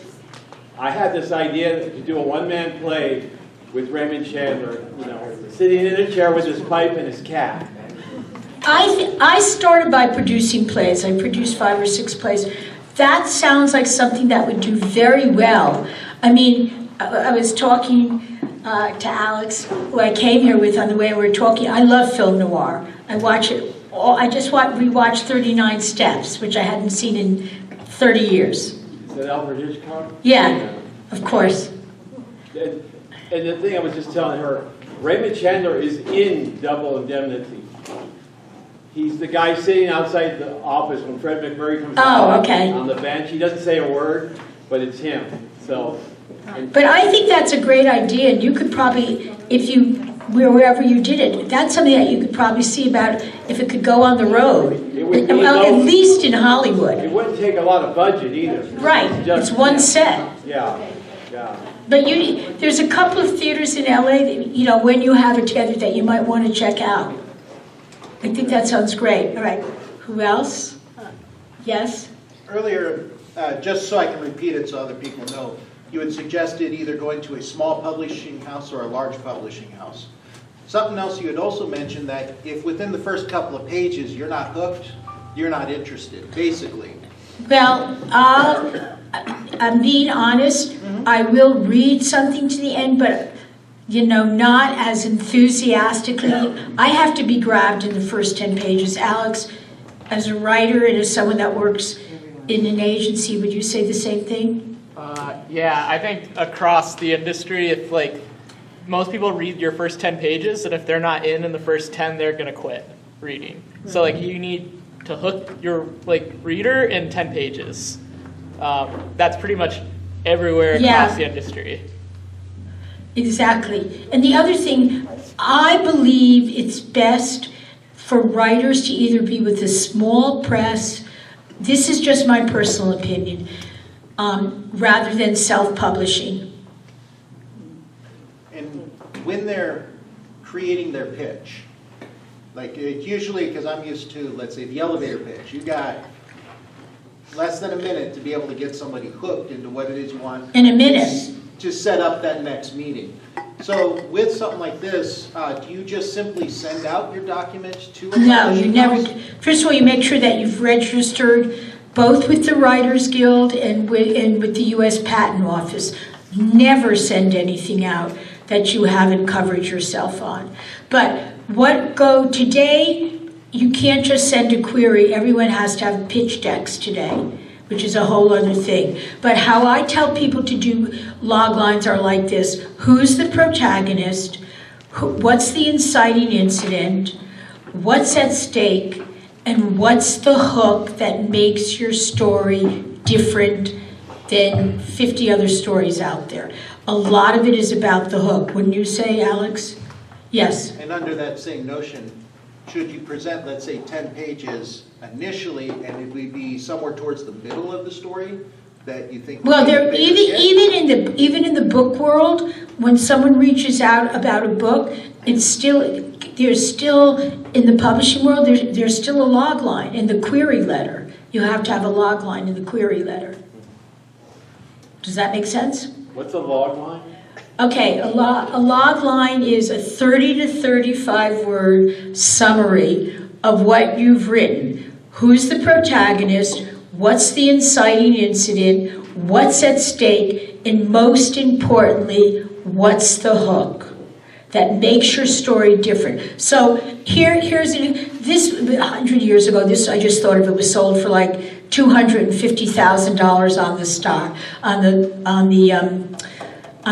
I had this idea to do a one-man play with Raymond Chandler, you know, sitting in a chair with his pipe and his cat. I started by producing plays. I produced 5 or 6 plays. That sounds like something that would do very well. I mean, I was talking to Alex, who I came here with on the way we were talking. I love film noir. I watch it. I just rewatched 39 Steps, which I hadn't seen in 30 years. Is that Alfred Hitchcock? Yeah, of course. And the thing I was just telling her, Raymond Chandler is in Double Indemnity. He's the guy sitting outside the office when Fred McMurray comes out okay. on the bench. He doesn't say a word, but it's him. So, But I think that's a great idea, and you could probably, if you, wherever you did it, that's something that you could probably see about if it could go on the road. would be Well, no- at least in Hollywood. it wouldn't take a lot of budget either. Right, Just- it's one yeah. set. Yeah, yeah. But there's a couple of theaters in LA that, when you have it together, that you might want to check out. I think that sounds great. All right, who else? Yes? Earlier, just so I can repeat it so other people know, you had suggested either going to a small publishing house or a large publishing house. Something else you had also mentioned, that if within the first couple of pages you're not hooked, you're not interested, basically. Well, I'm being honest. I will read something to the end, but not as enthusiastically. I have to be grabbed in the first 10 pages. Alex, as a writer and as someone that works in an agency, would you say the same thing? Yeah, I think across the industry, if most people read your first 10 pages, and if they're not in the first 10, they're gonna quit reading. So you need to hook your reader in 10 pages. That's pretty much everywhere across the industry. Exactly. And the other thing, I believe it's best for writers to either be with a small press, this is just my personal opinion, rather than self-publishing. And when they're creating their pitch, it's usually, because I'm used to, let's say, the elevator pitch, you got less than a minute to be able to get somebody hooked into what it is you want. In a minute. To set up that next meeting. So with something like this, do you just simply send out your documents to a No, you publishing never. house? First of all, you make sure that you've registered both with the Writers Guild and with the U.S. Patent Office. Never send anything out that you haven't covered yourself on. But today, you can't just send a query. Everyone has to have pitch decks today, which is a whole other thing. But how I tell people to do log lines are like this. Who's the protagonist? What's the inciting incident? What's at stake? And what's the hook that makes your story different than 50 other stories out there? A lot of it is about the hook. Wouldn't you say, Alex? Yes. And under that same notion, should you present, let's say, 10 pages initially, and it would be somewhere towards the middle of the story that you think? Well, even in the book world, when someone reaches out about a book, there's still in the publishing world, there's still a log line in the query letter. You have to have a log line in the query letter. Does that make sense? What's a log line? Okay, a log line is a 30 to 35 word summary of what you've written. Who's the protagonist? What's the inciting incident? What's at stake? And most importantly, what's the hook that makes your story different? So here's 100 years ago, I just thought of it, was sold for $250,000 on the stock, on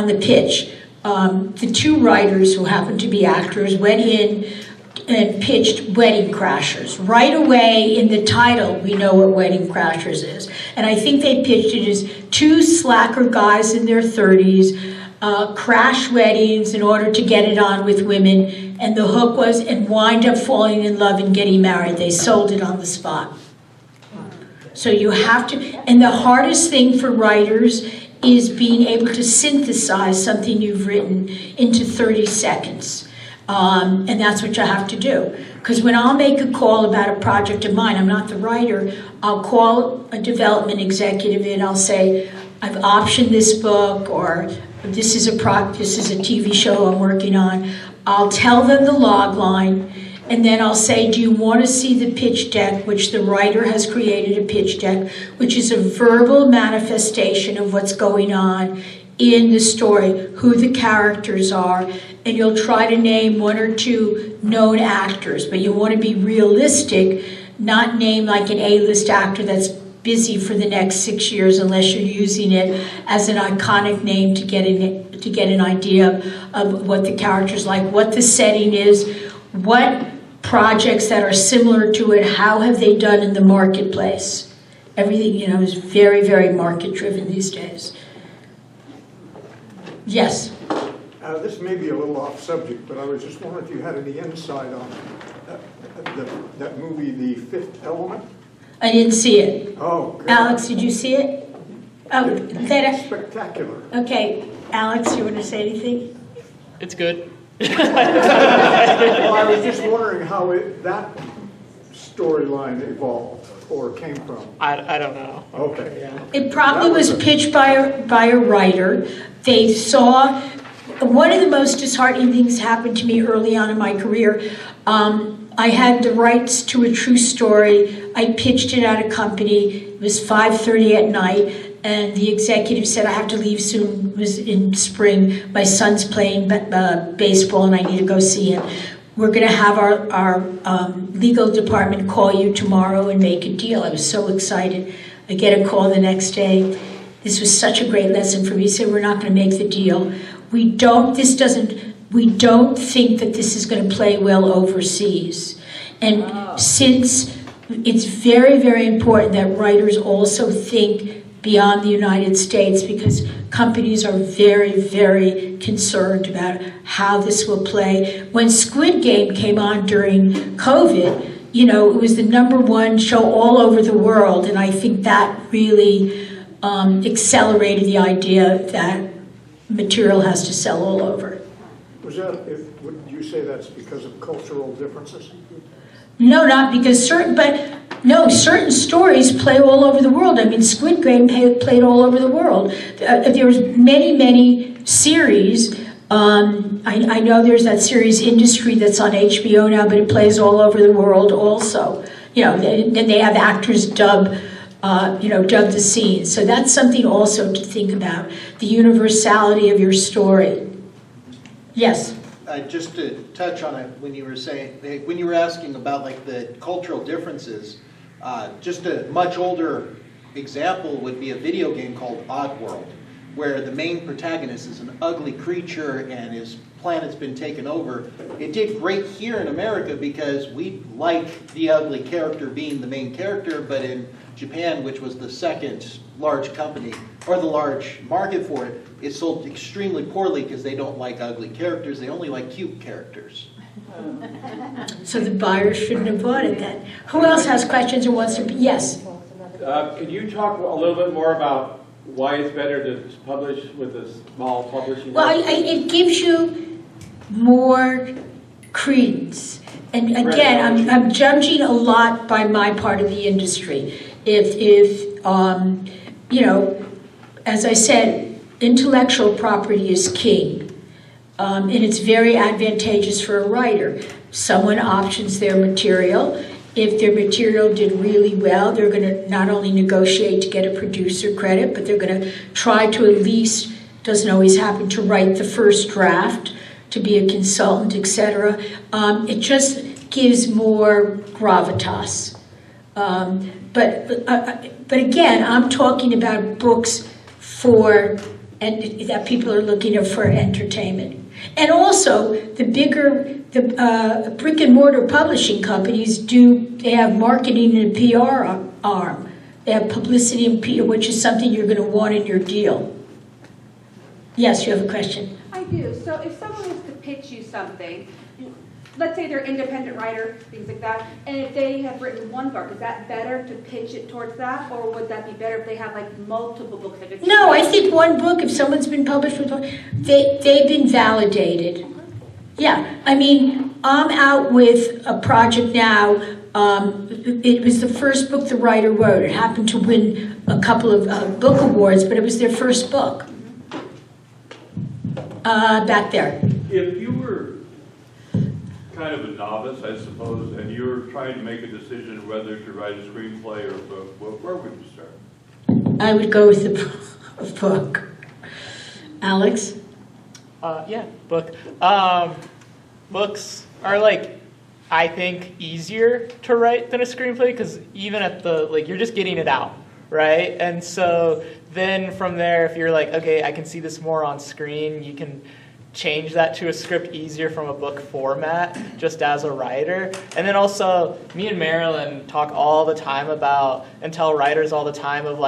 the pitch. The two writers who happened to be actors went in and pitched Wedding Crashers. Right away in the title, we know what Wedding Crashers is. And I think they pitched it as two slacker guys in their 30s, crash weddings in order to get it on with women. And the hook was, and wind up falling in love and getting married. They sold it on the spot. So you have to, and the hardest thing for writers is being able to synthesize something you've written into 30 seconds. And that's what you have to do. Because when I'll make a call about a project of mine, I'm not the writer, I'll call a development executive and I'll say, I've optioned this book, or this is a TV show I'm working on. I'll tell them the log line, and then I'll say, do you want to see the pitch deck, which the writer has created a pitch deck, which is a verbal manifestation of what's going on in the story, who the characters are, and you'll try to name one or two known actors, but you want to be realistic, not name like an A-list actor that's busy for the next 6 years unless you're using it as an iconic name to get an idea of what the character's like, what the setting is, what projects that are similar to it, how have they done in the marketplace. Everything, is very, very market-driven these days. Yes. This may be a little off subject, but I was just wondering if you had any insight on that movie, The Fifth Element? I didn't see it. Oh, God. Alex, did you see it? Oh, It's spectacular. okay. Alex, you want to say anything? It's good. Well, I was just wondering how that storyline evolved or came from. I don't know. Okay. Yeah. It probably was pitched by a writer. They saw, one of the most disheartening things happened to me early on in my career. I had the rights to a true story. I pitched it at a company. It was 5:30 at night, and the executive said, I have to leave soon. It was in spring. My son's playing baseball, and I need to go see him. We're going to have our legal department call you tomorrow and make a deal. I was so excited. I get a call the next day. This was such a great lesson for me. He said, we're not going to make the deal. We don't think that this is going to play well overseas. And since it's very, very important that writers also think beyond the United States, because companies are very, very concerned about how this will play. When Squid Game came on during COVID, it was the #1 show all over the world, and I think that really accelerated the idea that material has to sell all over. Would you say that's because of cultural differences? No, not because certain stories play all over the world. I mean, Squid Game played all over the world. There was many series. I know there's that series Industry that's on HBO now, but it plays all over the world also. Then they have actors dub the scenes. So that's something also to think about, the universality of your story. Yes? Just to touch on it, when you were asking about like the cultural differences, just a much older example would be a video game called Oddworld, where the main protagonist is an ugly creature and his planet's been taken over. It did great here in America because we like the ugly character being the main character, but in Japan, which was the second large company, or the large market for it, it sold extremely poorly because they don't like ugly characters, they only like cute characters. So the buyer shouldn't have bought it then. Who else has questions or wants to? Yes? Could you talk a little bit more about why it's better to publish with a small publishing Well, house? it gives you more credence. And again, I'm judging a lot by my part of the industry. As I said, intellectual property is king. And it's very advantageous for a writer. Someone options their material. If their material did really well, they're going to not only negotiate to get a producer credit, but they're going to try to at least, doesn't always happen, to write the first draft, to be a consultant, etc. It just gives more gravitas. But again, I'm talking about books that people are looking for entertainment. And also, the brick and mortar publishing companies they have marketing and PR arm. They have publicity and PR, which is something you're going to want in your deal. Yes, you have a question. I do. So if someone was to pitch you something, let's say they're an independent writer, things like that, and if they have written one book, is that better to pitch it towards that, or would that be better if they have like multiple books? No, I think one book, if someone's been published with one, they've been validated. Yeah, I mean, I'm out with a project now. It was the first book the writer wrote. It happened to win a couple of book awards, but it was their first book. Back there. If you were kind of a novice, I suppose, and you were trying to make a decision whether to write a screenplay or a book, where would you start? I would go with the book. Alex? Yeah, book. Books are I think, easier to write than a screenplay because even at you're just getting it out, right? And so then from there, if you're okay, I can see this more on screen, you can change that to a script easier from a book format just as a writer. And then also, me and Marilyn talk all the time about, and tell writers all the time of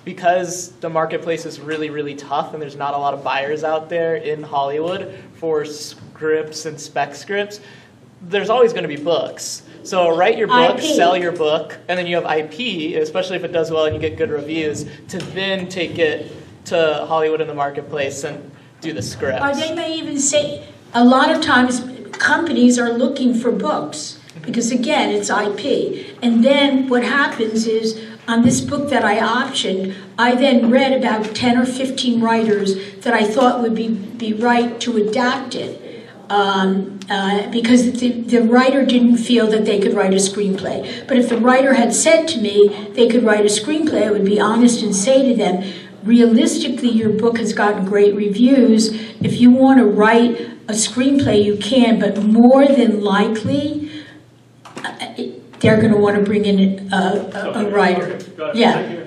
because the marketplace is really, really tough and there's not a lot of buyers out there in Hollywood for scripts and spec scripts, there's always going to be books. So write your book, IP. sell your book, and then you have IP, especially if it does well and you get good reviews, to then take it to Hollywood in the marketplace and do the scripts. Or they may even say, a lot of times companies are looking for books because again, it's IP. And then what happens is on this book that I optioned, I then read about 10 or 15 writers that I thought would be right to adapt it. Because the writer didn't feel that they could write a screenplay. But if the writer had said to me they could write a screenplay, I would be honest and say to them, realistically, your book has gotten great reviews. If you want to write a screenplay, you can, but more than likely, they're going to want to bring in a writer. Okay, Yeah.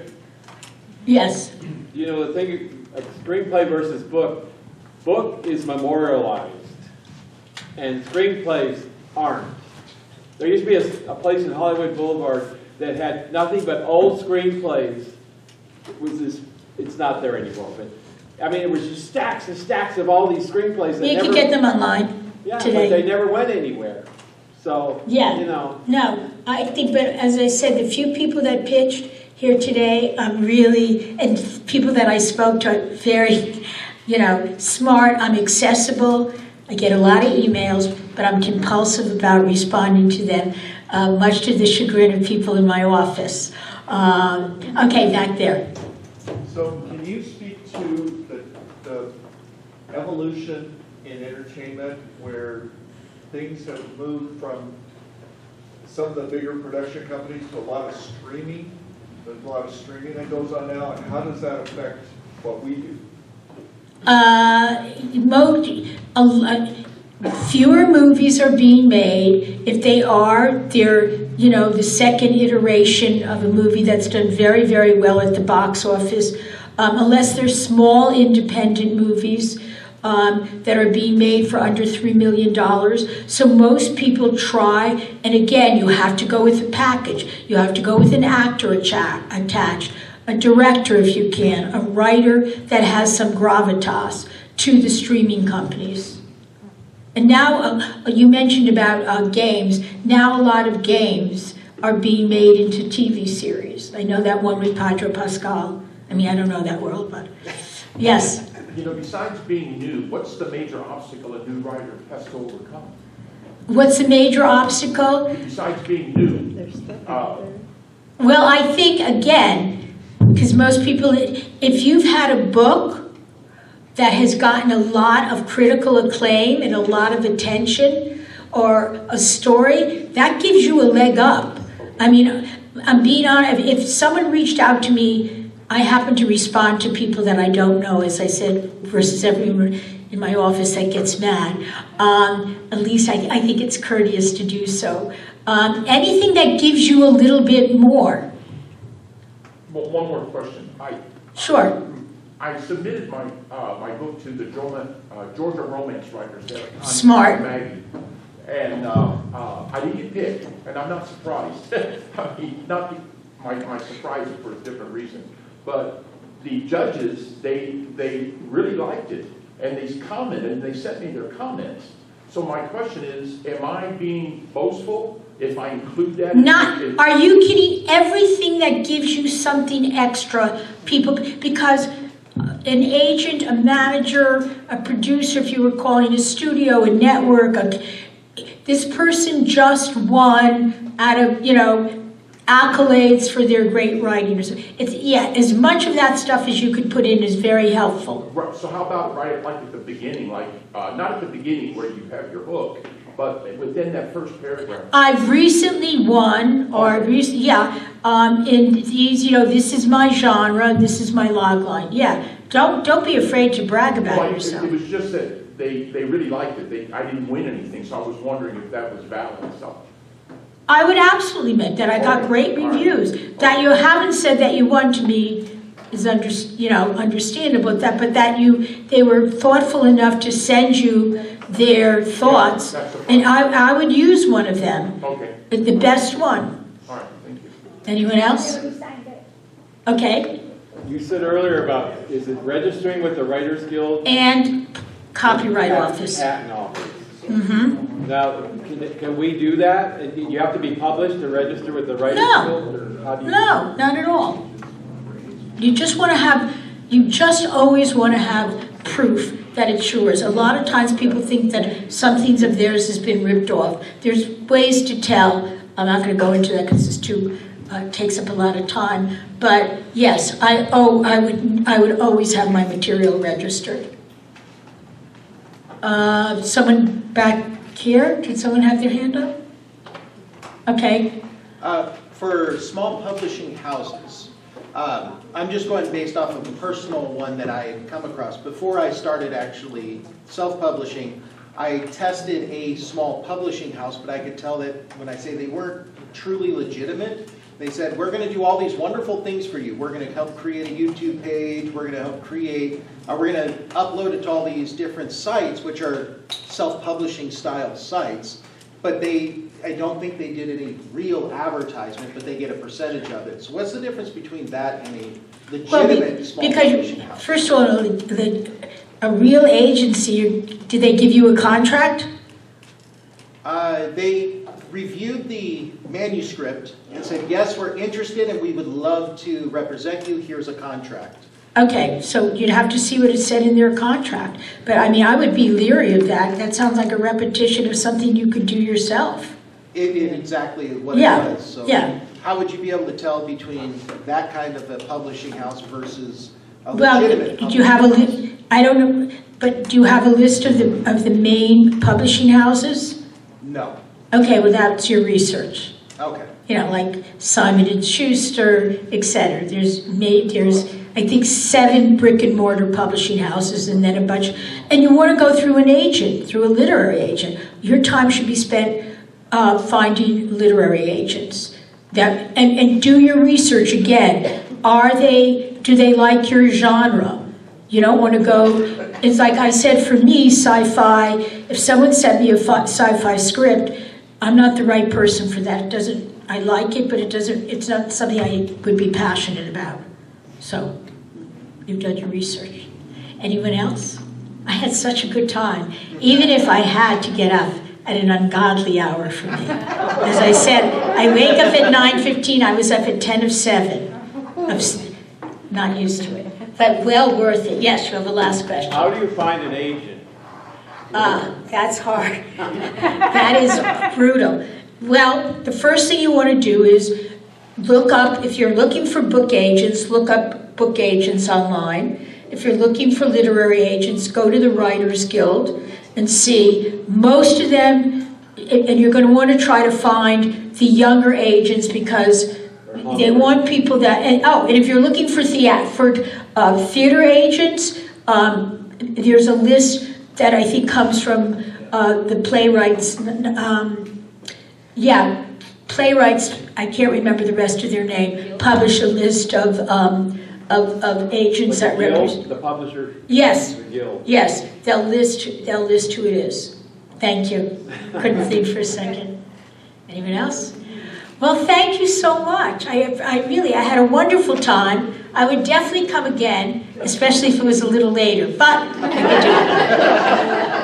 Yes. You know, the thing, a screenplay versus book is memorialized, and screenplays aren't. There used to be a place in Hollywood Boulevard that had nothing but old screenplays. It's not there anymore, but I mean, it was just stacks and stacks of all these screenplays. That You can get them online today. But they never went anywhere. So, Yeah. you know. No, I think, but as I said, the few people that pitched here today, and people that I spoke to, very, smart, I'm accessible. I get a lot of emails, but I'm compulsive about responding to them, much to the chagrin of people in my office. Okay, back there. So can you speak to the evolution in entertainment where things have moved from some of the bigger production companies to a lot of streaming? There's a lot of streaming that goes on now, and how does that affect what we do? Fewer movies are being made. If they are, they're, the second iteration of a movie that's done very, very well at the box office. Unless they're small independent movies that are being made for under $3 million. So most people try, and again, you have to go with a package. You have to go with an actor attached, a director if you can, a writer that has some gravitas to the streaming companies. And now, you mentioned about games. Now a lot of games are being made into TV series. I know that one with Pedro Pascal. I mean, I don't know that world, but yes. Besides being new, what's the major obstacle a new writer has to overcome? What's the major obstacle? Besides being new. Well, I think, again, because most people, if you've had a book that has gotten a lot of critical acclaim and a lot of attention, or a story, that gives you a leg up. I mean, I'm being honest, if someone reached out to me, I happen to respond to people that I don't know, as I said, versus everyone in my office that gets mad. At least I think it's courteous to do so. Anything that gives you a little bit more. Well, one more question. Sure. I submitted my book to the Georgia Romance Writers there. Smart. Maggie. And I didn't get picked, and I'm not surprised. I mean, my surprise is for different reasons. But the judges, they really liked it, and they commented, and they sent me their comments. So my question is, am I being boastful if I include that? Are you kidding? Everything that gives you something extra, people, because an agent, a manager, a producer, if you were calling a studio, a network, this person just won out of, accolades for their great writing. As much of that stuff as you could put in is very helpful. Right, so how about right at the beginning, not at the beginning where you have your book, but within that first paragraph? I've recently won, in these, this is my genre, and this is my log line. Yeah, don't be afraid to brag about yourself. It was just that they really liked it. I didn't win anything, so I was wondering if that was valid. So. I would absolutely admit that I got great reviews. That you haven't said that you won to me is understandable. But that they were thoughtful enough to send you their thoughts, and I would use one of them. Okay. The best one. All right, thank you. Anyone else? Okay. You said earlier about, is it registering with the Writers Guild? And Copyright Office. Patent Office. Mm-hmm. Now, can we do that? And you have to be published to register with the Writers Guild? Or how do you? No, not at all. You just always want to have proof that it's yours. A lot of times people think that something of theirs has been ripped off. There's ways to tell. I'm not going to go into that because it's too, takes up a lot of time. But yes, I would always have my material registered. Someone back here, did someone have their hand up? Okay. For small publishing houses, I'm just going based off of a personal one that I had come across. Before I started actually self-publishing, I tested a small publishing house, but I could tell that when I say they weren't truly legitimate, they said, we're going to do all these wonderful things for you. We're going to help create a YouTube page. We're going to help create, we're going to upload it to all these different sites, which are self-publishing style sites. But I don't think they did any real advertisement, but they get a percentage of it. So what's the difference between that and a legitimate small publishing house? First of all, a real agency, did they give you a contract? They reviewed the manuscript and said, yes, we're interested and we would love to represent you. Here's a contract. Okay, so you'd have to see what it said in their contract. But I mean, I would be leery of that. That sounds like a repetition of something you could do yourself. It exactly what it was. So how would you be able to tell between that kind of a publishing house versus a legitimate do you have I don't know, but do you have a list of the main publishing houses? No. Okay, well that's your research. Okay. You know, like Simon & Schuster, etc. There's I think 7 brick and mortar publishing houses and then a bunch. And you want to go through an agent, through a literary agent. Your time should be spent finding literary agents. And do your research again. Do they like your genre? You don't want to go, it's like I said, for me, sci-fi, if someone sent me a sci-fi script, I'm not the right person for that. I like it, but it's not something I would be passionate about. So, you've done your research. Anyone else? I had such a good time, even if I had to get up at an ungodly hour for me. As I said, I wake up at 9:15, I was up at 10 of 7. Not used to it, but well worth it. Yes, you have a last question. How do you find an agent? That's hard. That is brutal. Well, the first thing you want to do is look up, if you're looking for book agents, look up book agents online. If you're looking for literary agents, go to the Writers Guild and see. Most of them, and you're going to want to try to find the younger agents because they want people that, and if you're looking for theater agents, there's a list that I think comes from the playwrights. Playwrights, I can't remember the rest of their name, publish a list of agents that represent. The publisher? Yes. The guild. Yes, they'll list who it is. Thank you. Couldn't think for a second. Anyone else? Well, thank you so much. I had a wonderful time. I would definitely come again, especially if it was a little later, but I could do it.